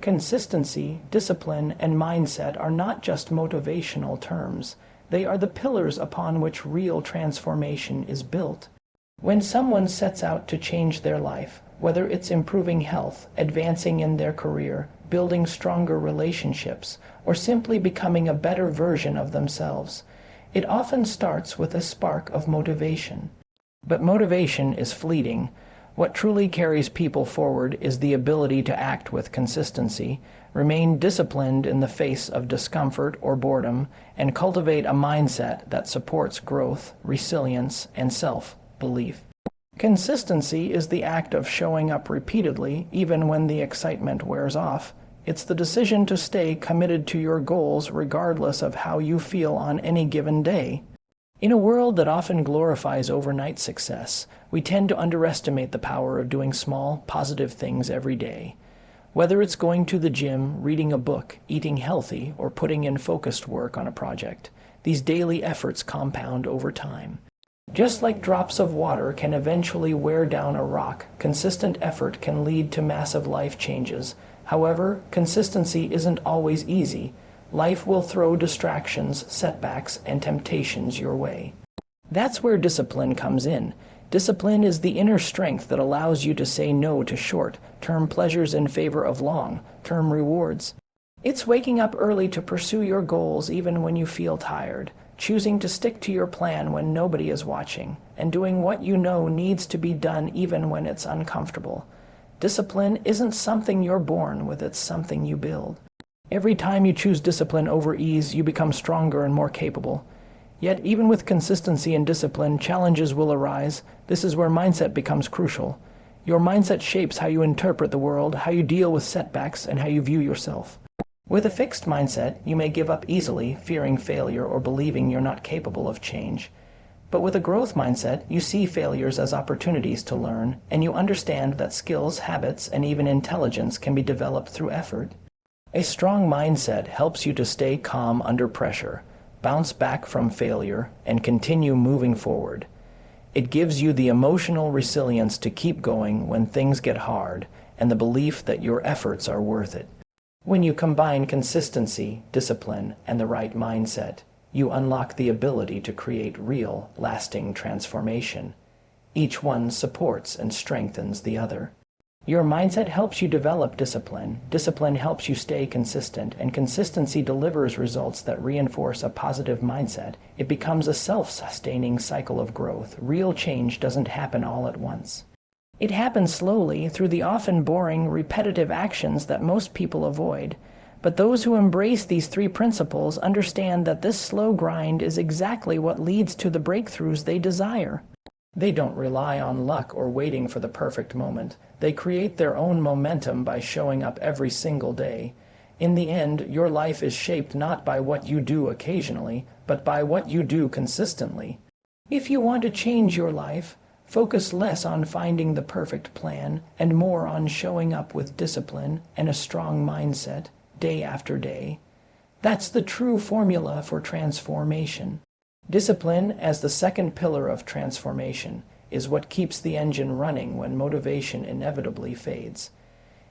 Consistency, discipline, and mindset are not just motivational terms. They are the pillars upon which real transformation is built. When someone sets out to change their life, whether it's improving health, advancing in their career, building stronger relationships, or simply becoming a better version of themselves, it often starts with a spark of motivation. But motivation is fleeting. What truly carries people forward is the ability to act with consistency, remain disciplined in the face of discomfort or boredom, and cultivate a mindset that supports growth, resilience, and self-belief. Consistency is the act of showing up repeatedly, even when the excitement wears off. It's the decision to stay committed to your goals regardless of how you feel on any given day. In a world that often glorifies overnight success, we tend to underestimate the power of doing small, positive things every day. Whether it's going to the gym, reading a book, eating healthy, or putting in focused work on a project, these daily efforts compound over time. Just like drops of water can eventually wear down a rock, consistent effort can lead to massive life changes. However, consistency isn't always easy. Life will throw distractions, setbacks, and temptations your way. That's where discipline comes in. Discipline is the inner strength that allows you to say no to short-term pleasures in favor of long-term rewards. It's waking up early to pursue your goals even when you feel tired, choosing to stick to your plan when nobody is watching, and doing what you know needs to be done even when it's uncomfortable. Discipline isn't something you're born with, it's something you build. Every time you choose discipline over ease, you become stronger and more capable. Yet, even with consistency and discipline, challenges will arise. This is where mindset becomes crucial. Your mindset shapes how you interpret the world, how you deal with setbacks, and how you view yourself. With a fixed mindset, you may give up easily, fearing failure or believing you're not capable of change. But with a growth mindset, you see failures as opportunities to learn, and you understand that skills, habits, and even intelligence can be developed through effort. A strong mindset helps you to stay calm under pressure, bounce back from failure, and continue moving forward. It gives you the emotional resilience to keep going when things get hard, and the belief that your efforts are worth it. When you combine consistency, discipline, and the right mindset, you unlock the ability to create real, lasting transformation. Each one supports and strengthens the other. Your mindset helps you develop discipline, discipline helps you stay consistent, and consistency delivers results that reinforce a positive mindset. It becomes a self-sustaining cycle of growth. Real change doesn't happen all at once. It happens slowly through the often boring, repetitive actions that most people avoid. But those who embrace these three principles understand that this slow grind is exactly what leads to the breakthroughs they desire. They don't rely on luck or waiting for the perfect moment. They create their own momentum by showing up every single day. In the end, your life is shaped not by what you do occasionally, but by what you do consistently. If you want to change your life, focus less on finding the perfect plan and more on showing up with discipline and a strong mindset day after day. That's the true formula for transformation. Discipline, as the second pillar of transformation, is what keeps the engine running when motivation inevitably fades.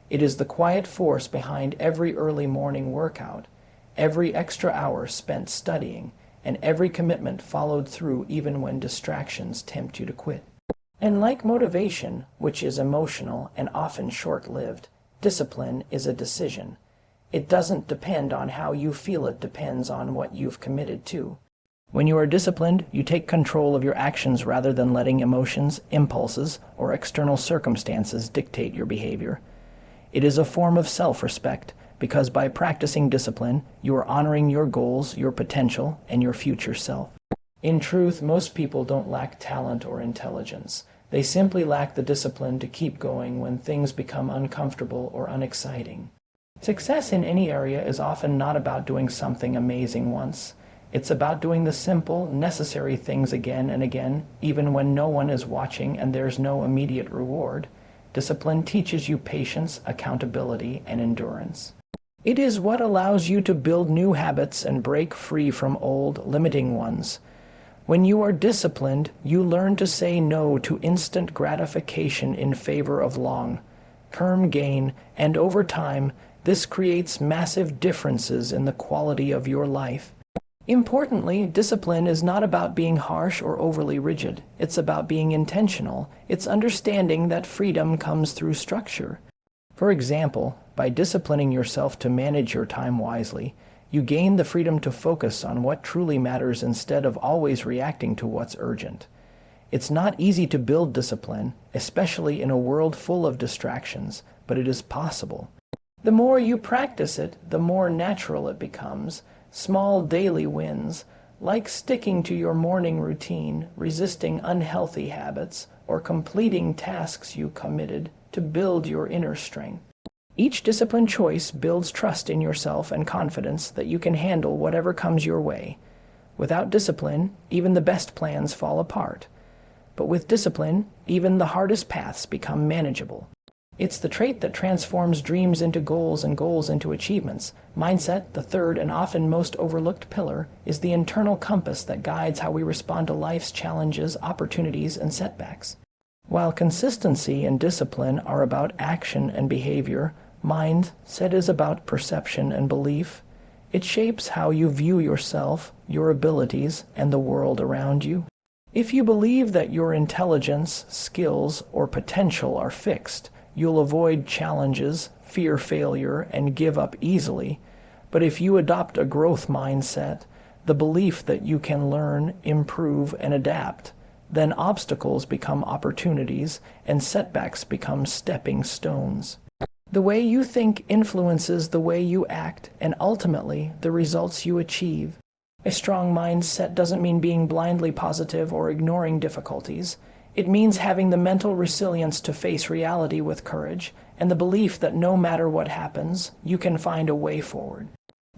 It is the quiet force behind every early morning workout, every extra hour spent studying, and every commitment followed through even when distractions tempt you to quit. And like motivation, which is emotional and often short-lived, discipline is a decision. It doesn't depend on how you feel, it depends on what you've committed to. When you are disciplined, you take control of your actions rather than letting emotions, impulses, or external circumstances dictate your behavior. It is a form of self-respect, because by practicing discipline, you are honoring your goals, your potential, and your future self. In truth, most people don't lack talent or intelligence. They simply lack the discipline to keep going when things become uncomfortable or unexciting. Success in any area is often not about doing something amazing once. It's about doing the simple, necessary things again and again, even when no one is watching and there's no immediate reward. Discipline teaches you patience, accountability, and endurance. It is what allows you to build new habits and break free from old, limiting ones. When you are disciplined, you learn to say no to instant gratification in favor of long-term gain, and over time, This creates massive differences in the quality of your life. Importantly, discipline is not about being harsh or overly rigid. It's about being intentional. It's understanding that freedom comes through structure. For example, by disciplining yourself to manage your time wisely, you gain the freedom to focus on what truly matters instead of always reacting to what's urgent. It's not easy to build discipline, especially in a world full of distractions, but it is possible. The more you practice it, the more natural it becomes. Small daily wins, like sticking to your morning routine, resisting unhealthy habits, or completing tasks you committed to build your inner strength. Each discipline choice builds trust in yourself and confidence that you can handle whatever comes your way. Without discipline, even the best plans fall apart. But with discipline, even the hardest paths become manageable. It's the trait that transforms dreams into goals and goals into achievements. Mindset, the third and often most overlooked pillar, is the internal compass that guides how we respond to life's challenges, opportunities, and setbacks. While consistency and discipline are about action and behavior, mindset is about perception and belief. It shapes how you view yourself, your abilities, and the world around you. If you believe that your intelligence, skills, or potential are fixed, you'll avoid challenges, fear failure, and give up easily. But if you adopt a growth mindset, the belief that you can learn, improve, and adapt, then obstacles become opportunities and setbacks become stepping stones. The way you think influences the way you act and ultimately the results you achieve. A strong mindset doesn't mean being blindly positive or ignoring difficulties. It means having the mental resilience to face reality with courage and the belief that no matter what happens, you can find a way forward.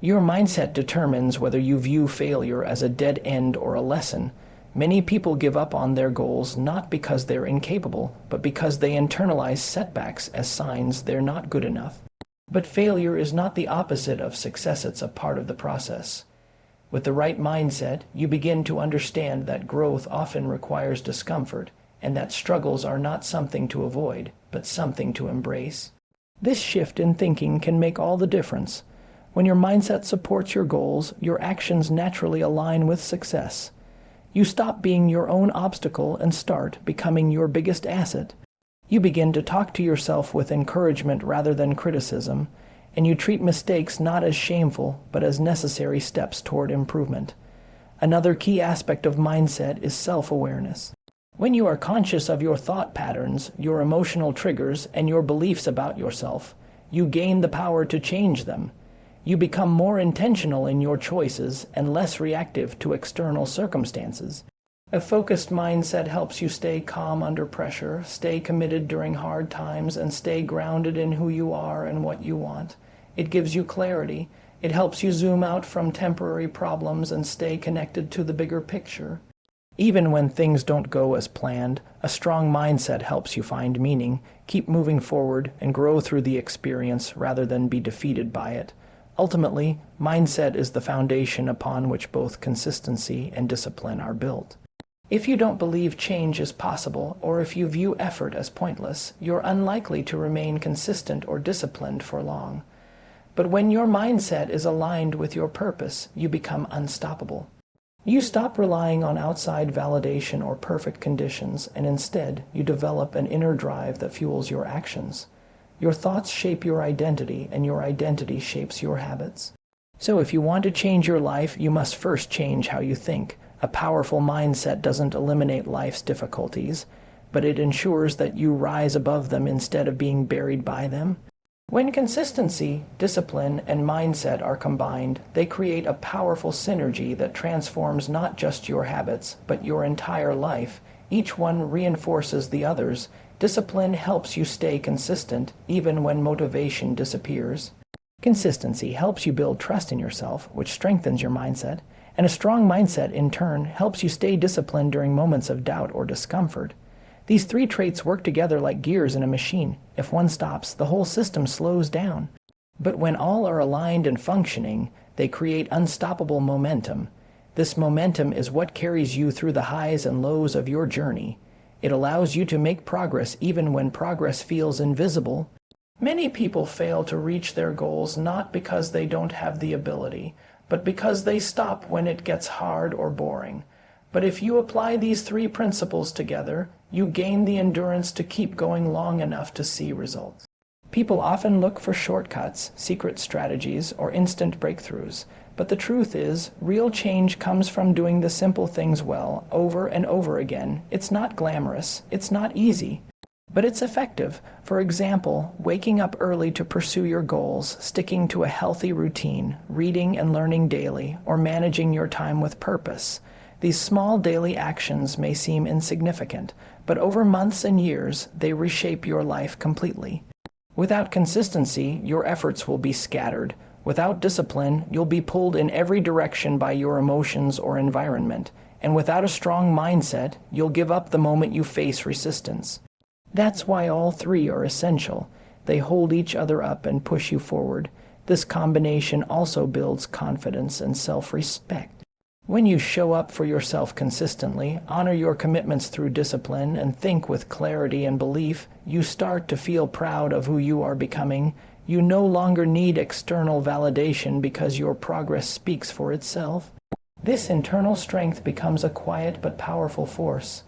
Your mindset determines whether you view failure as a dead end or a lesson. Many people give up on their goals not because they're incapable, but because they internalize setbacks as signs they're not good enough. But failure is not the opposite of success, it's a part of the process. With the right mindset, you begin to understand that growth often requires discomfort, and that struggles are not something to avoid, but something to embrace. This shift in thinking can make all the difference. When your mindset supports your goals, your actions naturally align with success. You stop being your own obstacle and start becoming your biggest asset. You begin to talk to yourself with encouragement rather than criticism, and you treat mistakes not as shameful, but as necessary steps toward improvement. Another key aspect of mindset is self-awareness. When you are conscious of your thought patterns, your emotional triggers, and your beliefs about yourself, you gain the power to change them. You become more intentional in your choices and less reactive to external circumstances. A focused mindset helps you stay calm under pressure, stay committed during hard times, and stay grounded in who you are and what you want. It gives you clarity. It helps you zoom out from temporary problems and stay connected to the bigger picture. Even when things don't go as planned, a strong mindset helps you find meaning, keep moving forward, and grow through the experience rather than be defeated by it. Ultimately, mindset is the foundation upon which both consistency and discipline are built. If you don't believe change is possible, or if you view effort as pointless, you're unlikely to remain consistent or disciplined for long. But when your mindset is aligned with your purpose, you become unstoppable. You stop relying on outside validation or perfect conditions, and instead, you develop an inner drive that fuels your actions. Your thoughts shape your identity, and your identity shapes your habits. So if you want to change your life, you must first change how you think. A powerful mindset doesn't eliminate life's difficulties, but it ensures that you rise above them instead of being buried by them. When consistency, discipline, and mindset are combined, they create a powerful synergy that transforms not just your habits, but your entire life. Each one reinforces the others. Discipline helps you stay consistent, even when motivation disappears. Consistency helps you build trust in yourself, which strengthens your mindset, and a strong mindset, in turn, helps you stay disciplined during moments of doubt or discomfort. These three traits work together like gears in a machine. If one stops, the whole system slows down. But when all are aligned and functioning, they create unstoppable momentum. This momentum is what carries you through the highs and lows of your journey. It allows you to make progress even when progress feels invisible. Many people fail to reach their goals not because they don't have the ability, but because they stop when it gets hard or boring. But if you apply these three principles together, you gain the endurance to keep going long enough to see results. People often look for shortcuts, secret strategies, or instant breakthroughs. But the truth is, real change comes from doing the simple things well, over and over again. It's not glamorous, it's not easy, but it's effective. For example, waking up early to pursue your goals, sticking to a healthy routine, reading and learning daily, or managing your time with purpose. These small daily actions may seem insignificant, but over months and years, they reshape your life completely. Without consistency, your efforts will be scattered. Without discipline, you'll be pulled in every direction by your emotions or environment. And without a strong mindset, you'll give up the moment you face resistance. That's why all three are essential. They hold each other up and push you forward. This combination also builds confidence and self-respect. When you show up for yourself consistently, honor your commitments through discipline, and think with clarity and belief, you start to feel proud of who you are becoming. You no longer need external validation because your progress speaks for itself. This internal strength becomes a quiet but powerful force.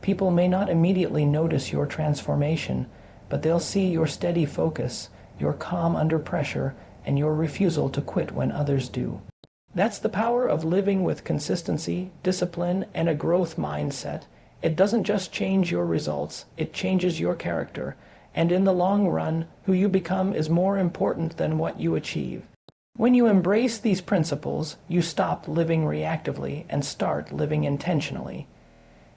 People may not immediately notice your transformation, but they'll see your steady focus, your calm under pressure, and your refusal to quit when others do. That's the power of living with consistency, discipline, and a growth mindset. It doesn't just change your results, it changes your character. And in the long run, who you become is more important than what you achieve. When you embrace these principles, you stop living reactively and start living intentionally.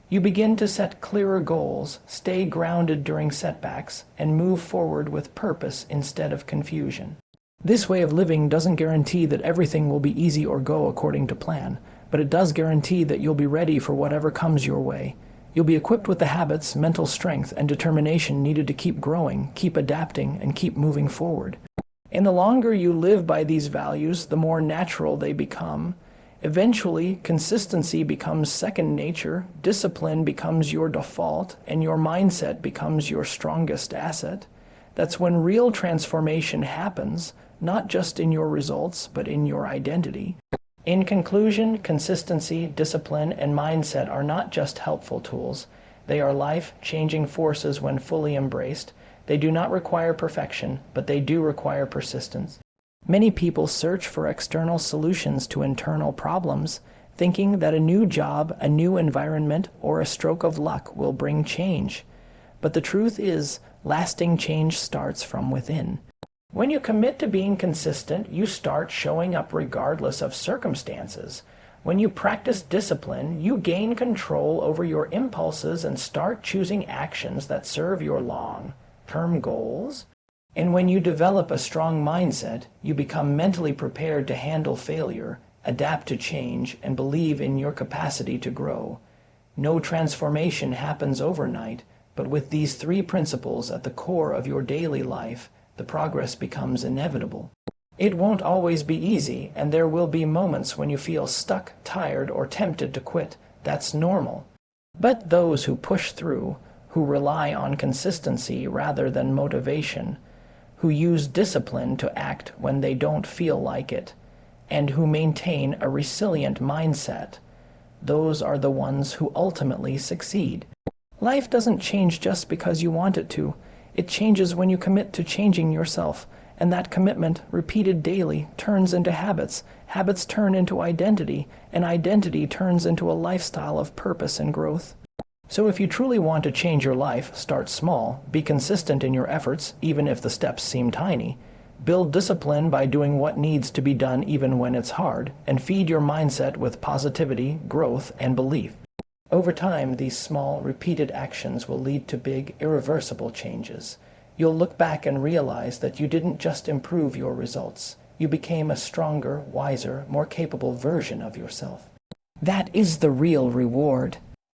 You begin to set clearer goals, stay grounded during setbacks, and move forward with purpose instead of confusion. This way of living doesn't guarantee that everything will be easy or go according to plan, but it does guarantee that you'll be ready for whatever comes your way. You'll be equipped with the habits, mental strength, and determination needed to keep growing, keep adapting, and keep moving forward. And the longer you live by these values, the more natural they become. Eventually, consistency becomes second nature, discipline becomes your default, and your mindset becomes your strongest asset. That's when real transformation happens, not just in your results, but in your identity. In conclusion, consistency, discipline, and mindset are not just helpful tools. They are life-changing forces when fully embraced. They do not require perfection, but they do require persistence. Many people search for external solutions to internal problems, thinking that a new job, a new environment, or a stroke of luck will bring change. But the truth is, lasting change starts from within. When you commit to being consistent, you start showing up regardless of circumstances. When you practice discipline, you gain control over your impulses and start choosing actions that serve your long-term goals. And when you develop a strong mindset, you become mentally prepared to handle failure, adapt to change, and believe in your capacity to grow. No transformation happens overnight, but with these three principles at the core of your daily life, the progress becomes inevitable. It won't always be easy, and there will be moments when you feel stuck, tired, or tempted to quit. That's normal. But those who push through, who rely on consistency rather than motivation, who use discipline to act when they don't feel like it, and who maintain a resilient mindset, those are the ones who ultimately succeed. Life doesn't change just because you want it to. It changes when you commit to changing yourself, and that commitment, repeated daily, turns into habits. Habits turn into identity, and identity turns into a lifestyle of purpose and growth. So if you truly want to change your life, start small, be consistent in your efforts, even if the steps seem tiny. Build discipline by doing what needs to be done even when it's hard, and feed your mindset with positivity, growth, and belief. Over time, these small, repeated actions will lead to big, irreversible changes. You'll look back and realize that you didn't just improve your results. You became a stronger, wiser, more capable version of yourself. That is the real reward.